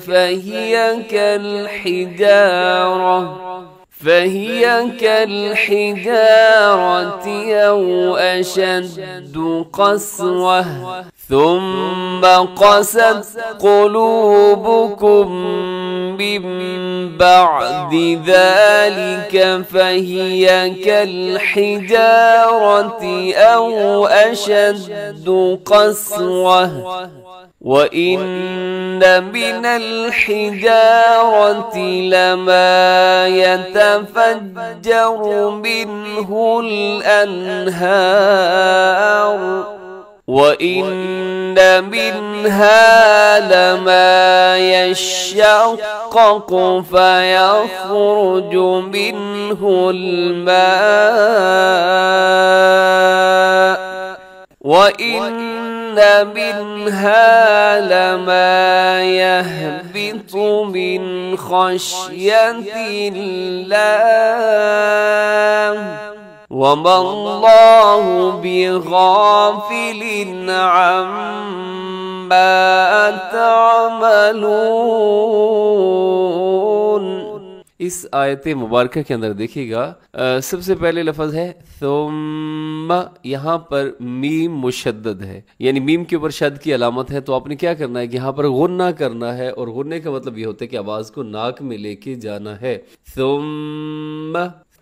فهي كالحجارة أو أشد قسوة ثم قست قلوبكم من بعد ذلك فهي كالحجارة أو أشد قسوة وَإِنَّ مِنَ الْحِجَارَةِ لَمَا يَتَفَجَّرُ مِنْهُ الْأَنْهَارُ وَإِنَّ مِنْهَا لَمَا يَشَّقَّقُ فَيَخْرُجُ مِنْهُ الْمَاءُ وَإِنَّ منها لما يهبط من خشية الله وما الله بغافل عما تعملون۔ اس آیت مبارکہ کے اندر دیکھیے گا سب سے پہلے لفظ ہے ثم، یہاں پر میم مشدد ہے، یعنی میم کے اوپر شد کی علامت ہے، تو آپ نے کیا کرنا ہے کہ یہاں پر غنہ کرنا ہے، اور غننے کا مطلب یہ ہوتا ہے کہ آواز کو ناک میں لے کے جانا ہے۔ ثم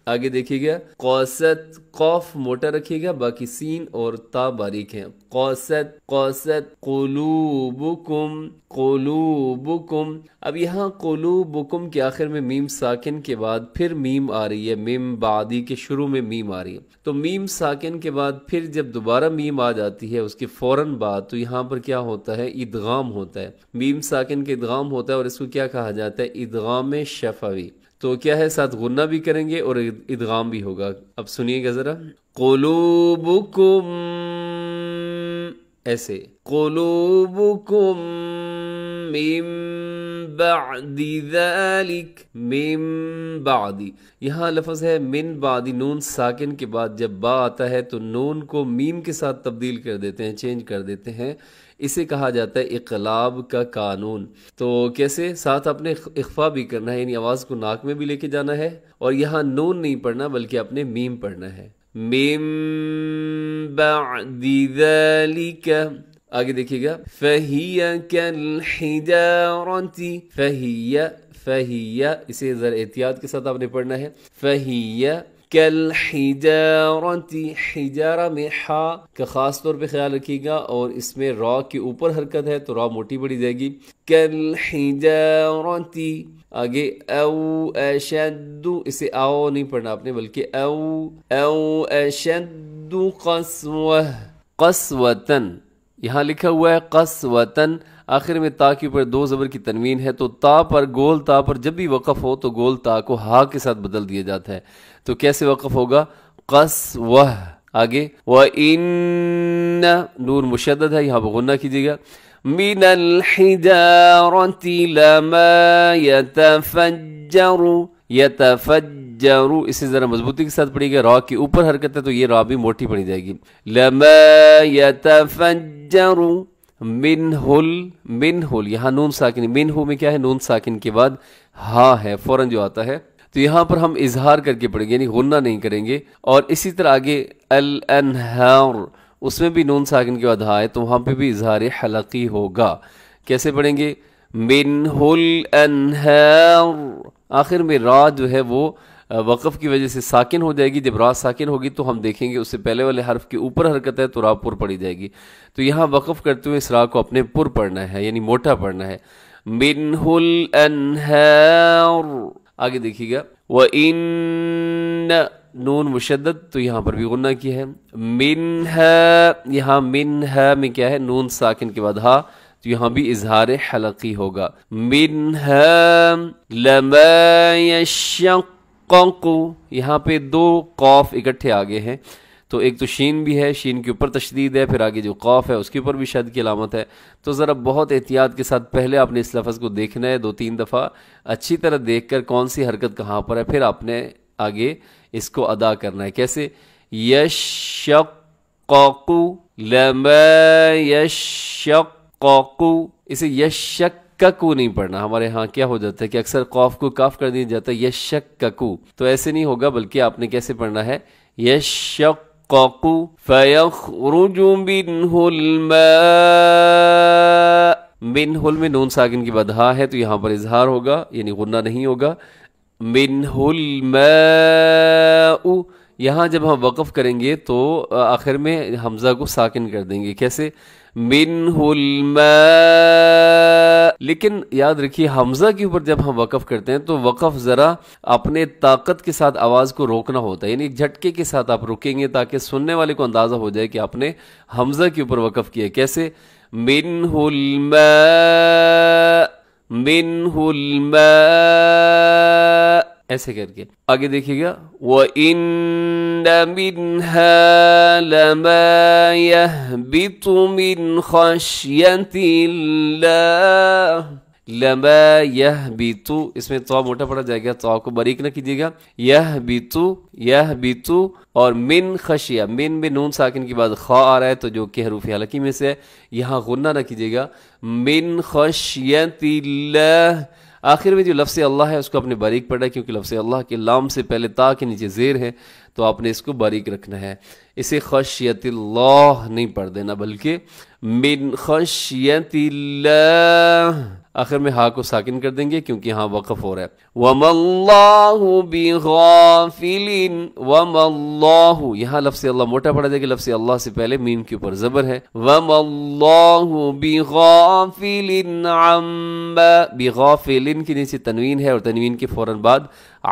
آگے دیکھیے گا قوست، قوف موٹا رکھیے گا، باقی سین اور تا باریک ہیں۔ قوست قوست قلوبکم قلوبکم، اب یہاں قلوبکم کے آخر میں میم ساکن کے بعد پھر میم آ رہی ہے، میم بعدی کے شروع میں میم آ رہی ہے، تو میم ساکن کے بعد پھر جب دوبارہ میم آ جاتی ہے اس کے فوراً بعد، تو یہاں پر کیا ہوتا ہے؟ ادغام ہوتا ہے، میم ساکن کے ادغام ہوتا ہے، اور اس کو کیا کہا جاتا ہے؟ ادغام شفوی۔ تو کیا ہے؟ ساتھ غنہ بھی کریں گے اور ادغام بھی ہوگا۔ اب سنیے گا ذرا، قلوبکم، ایسے قلوبکم من بعد ذالک، من بعد، یہاں لفظ ہے من بعد، نون ساکن کے بعد جب با آتا ہے تو نون کو میم کے ساتھ تبدیل کر دیتے ہیں، چینج کر دیتے ہیں، اسے کہا جاتا ہے اقلاب کا قانون۔ تو کیسے؟ ساتھ اپنے اخفا بھی کرنا ہے، یعنی آواز کو ناک میں بھی لے کے جانا ہے، اور یہاں نون نہیں پڑھنا بلکہ اپنے میم پڑھنا ہے۔ من بعد ذالک، آگے دیکھیے گا فہی کالحجارۃ، فہی، اسے ذرا احتیاط کے ساتھ آپ نے پڑھنا ہے۔ فہی کالحجارۃ، حجارہ میں حا کا خاص طور پہ خیال رکھیے گا، اور اس میں را کے اوپر حرکت ہے تو را موٹی پڑی جائے گی۔ کالحجارۃ، آگے او اشد، اسے آؤ نہیں پڑھنا آپ نے بلکہ او اشد قسوہ، قسوتن، یہاں لکھا ہوا ہے قسوتن، آخر میں تا کے اوپر دو زبر کی تنوین ہے، تو تا پر، گول تا پر جب بھی وقف ہو تو گول تا کو ہا کے ساتھ بدل دیا جاتا ہے، تو کیسے وقف ہوگا؟ قسوہ۔ آگے وَإِنَّ، نون مشدد ہے، یہاں پہ غنہ کیجیے گا۔ مِنَ الْحِجَارَةِ لَمَا يَتَفَجَّرُ، اسے ذرا مضبوطی کے ساتھ پڑھیے گا، را کے اوپر حرکت ہے تو یہ را بھی موٹی پڑھی جائے گی۔ لَمَا يَتَفَجَّرُ منہ، یہاں نون ساکن، منہ میں کیا ہے؟ نون ساکن کے بعد ہاں ہے فوراً جو آتا ہے، تو یہاں پر ہم اظہار کر کے پڑھیں گے، یعنی غنہ نہیں کریں گے۔ اور اسی طرح آگے الانہار، اس میں بھی نون ساکن کے بعد ہاں ہے، تو وہاں پہ بھی اظہار حلقی ہوگا۔ کیسے پڑھیں گے؟ منہ الانہار، آخر میں را جو ہے وہ وقف کی وجہ سے ساکن ہو جائے گی، جب را ساکن ہوگی تو ہم دیکھیں گے اس سے پہلے والے حرف کے اوپر حرکت ہے تو را پر پڑھی جائے گی، تو یہاں وقف کرتے ہوئے اس را کو اپنے پر پڑھنا ہے، یعنی موٹا پڑھنا ہے۔ منہ الانہار، آگے دیکھیے گا وَإِنَّ، نون مشدد تو یہاں پر بھی غنہ کی ہے۔ منہا، یہاں منہا میں کیا ہے؟ نون ساکن کے بعد ہا، تو یہاں بھی اظہار حلقی ہوگا۔ منہا لما یشق، یہاں پہ دو قاف اکٹھے آگے ہیں، تو ایک تو شین بھی ہے، شین کے اوپر تشدید ہے، پھر آگے جو قاف ہے اس کے اوپر بھی شد کی علامت ہے. تو ذرا بہت احتیاط کے ساتھ پہلے آپ نے اس لفظ کو دیکھنا ہے 2-3 دفعہ اچھی طرح دیکھ کر کون سی حرکت کہاں پر ہے، پھر آپ نے آگے اس کو ادا کرنا ہے. کیسے؟ یشقق، لما یشقق، اسے یشککو نہیں پڑھنا. ہمارے ہاں کیا ہو جاتا ہے کہ اکثر قاف کو کاف کر دیا جاتا ہے یشککو، تو ایسے نہیں ہوگا، بلکہ آپ نے کیسے پڑھنا ہے؟ یشقق فیخرج منہ الماء. منہ میں نون ساکن کی بعد ہا ہے تو یہاں پر اظہار ہوگا، یعنی غنہ نہیں ہوگا. منہ الماء، یہاں جب ہم وقف کریں گے تو آخر میں حمزہ کو ساکن کر دیں گے. کیسے؟ منہ الماء. لیکن یاد رکھیے حمزہ کے اوپر جب ہم وقف کرتے ہیں تو وقف ذرا اپنے طاقت کے ساتھ آواز کو روکنا ہوتا ہے، یعنی ایک جھٹکے کے ساتھ آپ رکیں گے تاکہ سننے والے کو اندازہ ہو جائے کہ آپ نے حمزہ کے اوپر وقف کیا. کیسے؟ منہ الماء، منہ الماء، ایسے کر کے آگے دیکھیے گا. وَإِنَّ مِنْهَا لَمَا يَهْبِطُ مِنْ خَشْيَةِ اللَّهِ. لما یہبط، اس میں طا موٹا پڑا جائے گا، طا کو باریک نہ کیجیے گا. یہبط، یہبط، اور من خشیہ، من میں نون ساکن کے بعد خا آ رہا ہے تو جو کہ حروف حلقی میں سے ہے، یہاں غنہ نہ کیجیے گا. من خشیت اللہ، آخر میں جو لفظ اللہ ہے اس کو آپ نے باریک پڑھا ہے، کیونکہ لفظ اللہ کے لام سے پہلے تا کے نیچے زیر ہے تو آپ نے اس کو باریک رکھنا ہے. اسے خشیت اللہ نہیں پڑھ دینا، بلکہ من خشیت اللہ. آخر میں ہا کو ساکن کر دیں گے کیونکہ یہاں وقف ہو رہا ہے. وَمَا اللَّهُ بِغَافِلٍ، وَمَا اللَّهُ، یہاں لفظ اللہ موٹا پڑا جائے گا، لفظ اللہ سے پہلے میم کے اوپر زبر ہے. وَمَا اللَّهُ بِغَافِلٍ عَمَّا، بِغَافِلٍ کے نیچے تنوین ہے اور تنوین کے فوراً بعد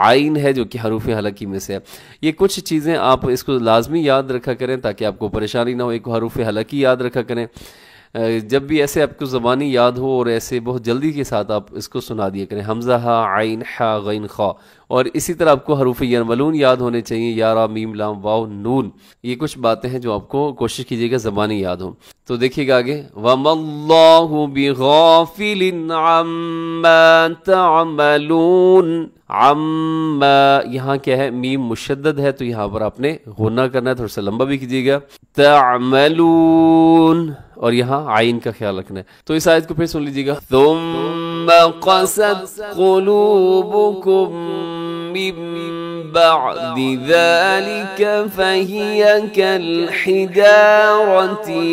عین ہے جو کہ حروف حلقی میں سے ہے. یہ کچھ چیزیں آپ اس کو لازمی یاد رکھا کریں تاکہ آپ کو پریشانی نہ ہو. ایک حروف حلقی یاد رکھا کریں، جب بھی ایسے آپ کو زبانی یاد ہو اور ایسے بہت جلدی کے ساتھ آپ اس کو سنا دیا کریں. حمزہ ہا، عین ہا، غین خا. اور اسی طرح آپ کو حروف یرملون یاد ہونے چاہیے، یا را میم لام واو نون. یہ کچھ باتیں ہیں جو آپ کو کوشش کیجیے گا زبانی یاد ہوں. تو دیکھیے گا آگے، وَمَا اللَّهُ بِغَافِلٍ عَمَّا تَعْمَلُونَ. عَمَّا، یہاں کیا ہے؟ میم مشدد ہے تو یہاں پر آپ نے غنہ کرنا ہے، تھوڑا سا لمبا بھی کیجیے گا. تَعْمَلُونَ، اور یہاں عین کا خیال رکھنا ہے. تو اس آیت کو پھر سن لیجیے گا. ثُمَّ قَسَتْ قُلُوبُكُم مِّن بَعْدِ ذَلِكَ فَهِيَ كَالْحِجَارَةِ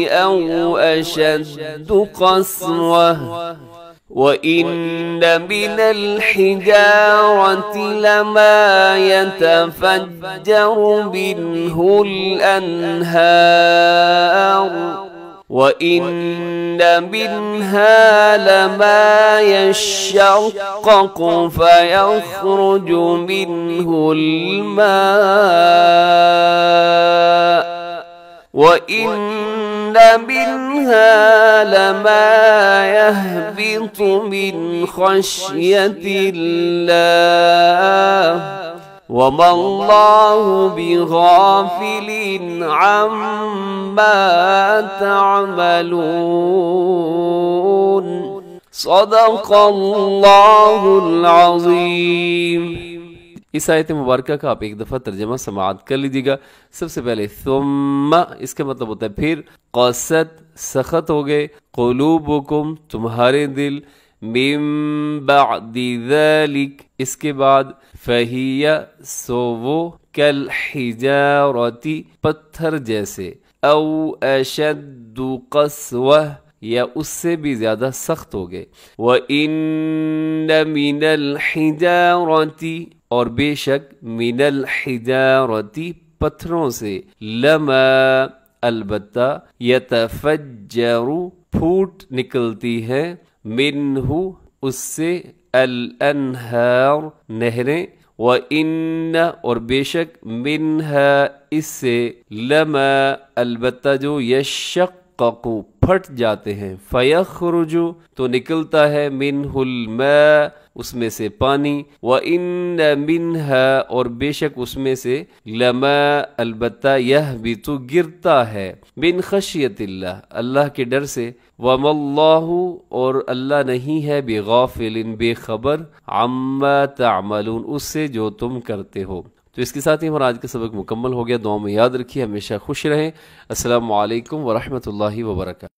أَوْ أَشَدُّ قَسْوَةً. وَإِنَّ مِنَ الْحِجَارَةِ لَمَا يَتَفَجَّرُ مِنْهُ الْأَنْهَارُ، وَإِنَّ مِنْهَا لَمَا يَشَّقَّقُ فَيَخْرُجُ مِنْهُ الْمَاءُ، وَإِنَّ مِنْهَا لَمَا يَهْبِطُ مِنْ خَشْيَةِ اللَّهِ، وَمَا اللَّهُ بِغَافِلٍ عَمَّا تَعْمَلُونَ. صدق اللہ العظیم. اس آیت مبارکہ کا آپ ایک دفعہ ترجمہ سماعت کر لیجیے گا. سب سے پہلے ثم، اس کا مطلب ہوتا ہے پھر. قست، سخت ہو گئے. قلوبکم، تمہارے دل. من بعد ذلک، اس کے بعد. فہی، سو وہ. کالحجارتی، پتھر جیسے. او اشد قسوہ، یا اس سے بھی زیادہ سخت ہو گئے. وَإِنَّ مِنَ الْحِجَارَةِ، اور بے شک. من الحجارتی، پتھروں سے. لما، البتہ. یتفجر، پھوٹ نکلتی ہے. منہ، اس سے. الانہار، نہریں. وَإِنَّ، اور بے شک. منہا، اس سے. لما، البتہ جو. یشقق، پھٹ جاتے ہیں، فَيَخْرُجُ تو نکلتا ہے، مِنْهُ الْمَاءُ اس میں سے پانی، وَإِنَّ مِنْهَا اور بے شک اس میں سے، لَمَا البتہ، يَهْبِطُ گرتا ہے، مِنْ خَشْيَةِ اللہ اللہ کے ڈر سے، وَمَا اللَّهُ اور اللہ نہیں ہے، بِغَافِلٍ بے خبر، عَمَّا تَعْمَلُونَ اس سے جو تم کرتے ہو۔ تو اس کے ساتھ ہی ہمارا آج کا سبق مکمل ہو گیا، دعاؤں میں یاد رکھیے، ہمیشہ خوش رہیں۔ السلام علیکم ورحمۃ اللہ وبرکاتہ۔